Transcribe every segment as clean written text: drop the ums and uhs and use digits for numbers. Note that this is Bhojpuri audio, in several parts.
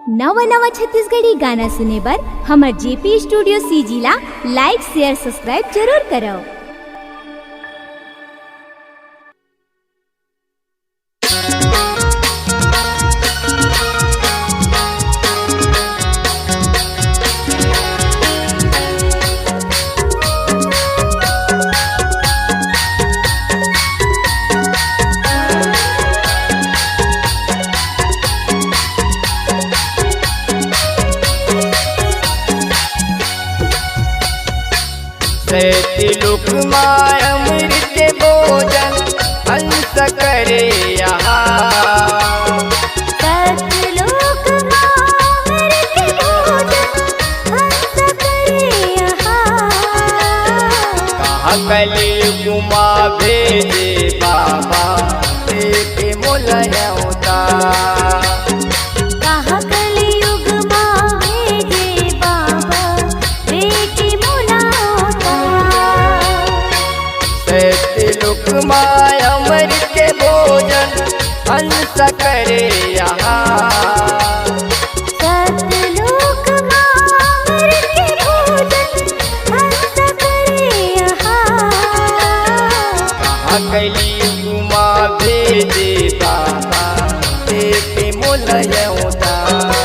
नवा नवा छत्तीसगढ़ी गाना सुने बर हमर जेपी स्टूडियो सीजी ला लाइक शेयर सब्सक्राइब जरूर करो। लोक माय अमृत भोजन हंस करे यहाँ। सतलोक अमृत भोजन हंस करे यहाँ। कहाँ कली गुमा भेजे बाबा देखे मोलया उतार। माय अमृत के भोजन हंस करे यहाँ। सतलोक अमृत के भोजन हंस करे यहाँ। कहाँ कली गुमा भेजे बाबा देखे मोलया उतार।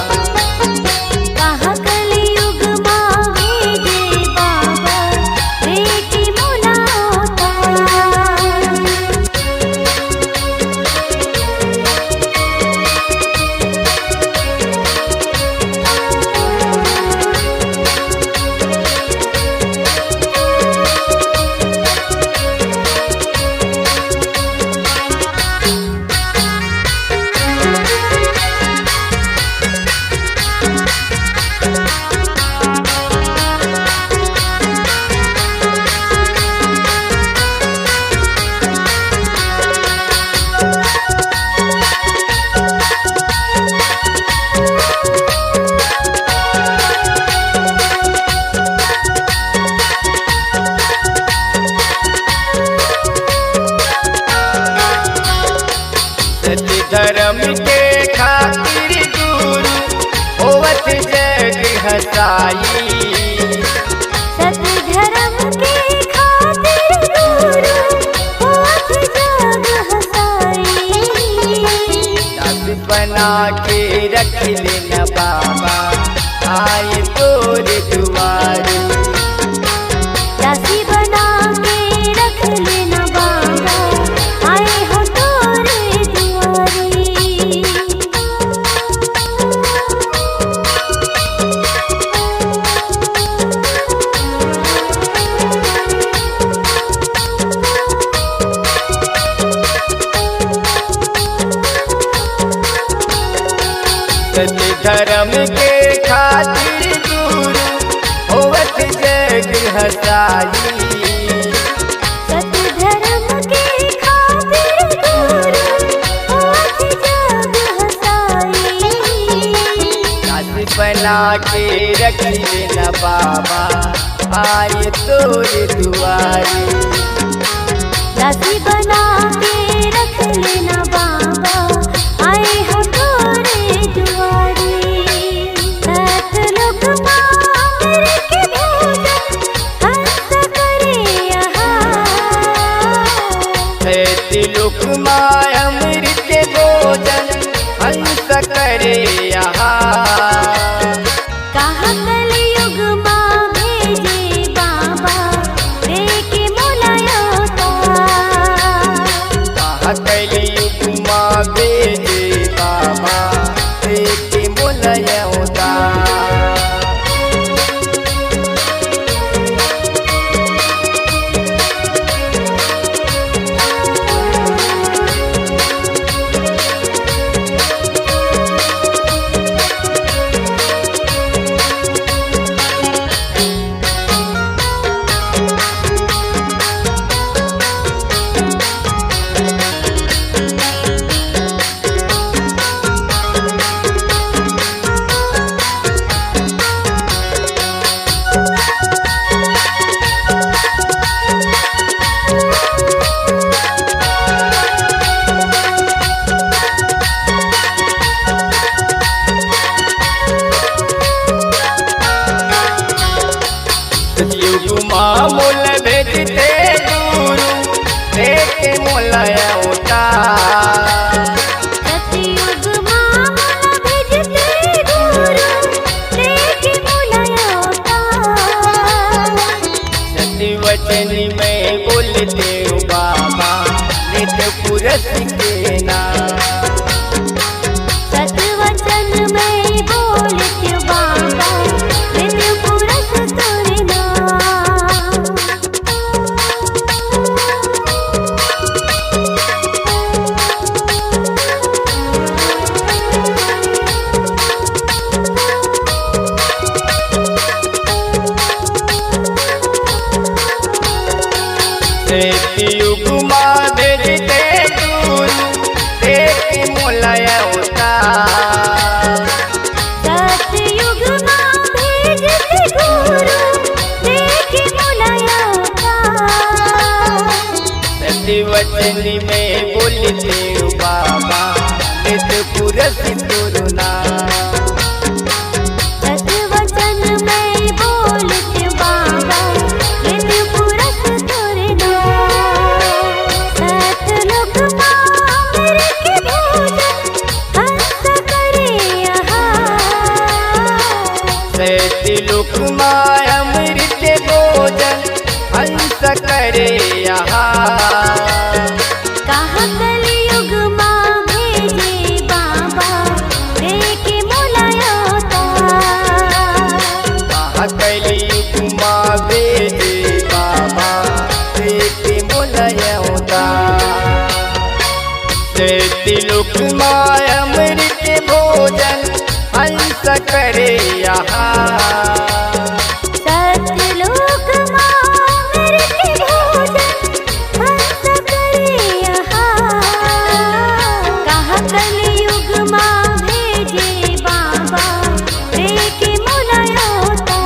धर्म के खातिर गुरु होवत जग हसाई। सत धर्म के खातिर गुरु होवत जग हसाई। दास बना के रख लेना बाबा आए तोरे दुआरे। दासी बना के रख लेना बाबा आए हो तोरे दुआरे। सत्य धर्म के खातिर गुरु होवत जग हसाई। सत धर्म के खातिर गुरु होवत जग हसाई। दास बना के रख लेना बाबा आए तोरे दुआरे। दासी बना के रख लेना बाबा आए हो तोरे दुआरे। सतलोक अमृत के भोजन हंस करे यहाँ। सतलोक माय अमृत के भोजन हंस करे यहाँ। कहाँ कलयुग माँ भेजे बाबा देके मोलया उतार। कहाँ कली माँ भेजे बाबा देखे मोलया उतार। मोल भेजते गुरु लेके मोलाया होता सतयुग मामला भेजते गुरु लेके बुलाया होता सत्य वचन में बोलते हो बाबा नित पुरस के नाम सतवचन में बोलते बाबा नित्य पुरस तोरे नाम युग माँ भेजते गुरु लेके मोलाया होता सतयुग माँ भेजते गुरु लेके बुलाया होता सत्य वचन में बोलते हो बाबा नित पुरस तुरना सतवचन में बोलते बाबा नित्य पुरस तोरे नाम सतलोक मामर के भोजन हंस करे सत्य लोक माय अमृत भोजन हंस करे यहाँ कहाँ कलयुग माँ भेजे बाबा लेके बुलाया होता कलयुग माँ भेजे बाबा लेके मोलाया होता सत्य लोक माय अमृत भोजन हंस करे यहाँ सतलोक मामर के भोजन हंस करे कहाँ कलयुग माँ भेजे बाबा लेके बुलाया होता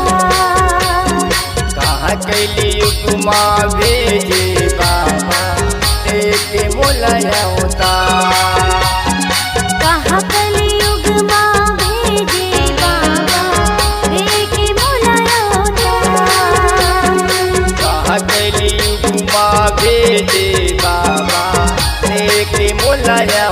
कहाँ कलयुग माँ भेजे बाबा लेके मोलाया होता कहाँ कलयुग माँ भेजे बाबा लेके बुलाया होता कहाँ कलयुग माँ भेजे बाबा लेके मोलाया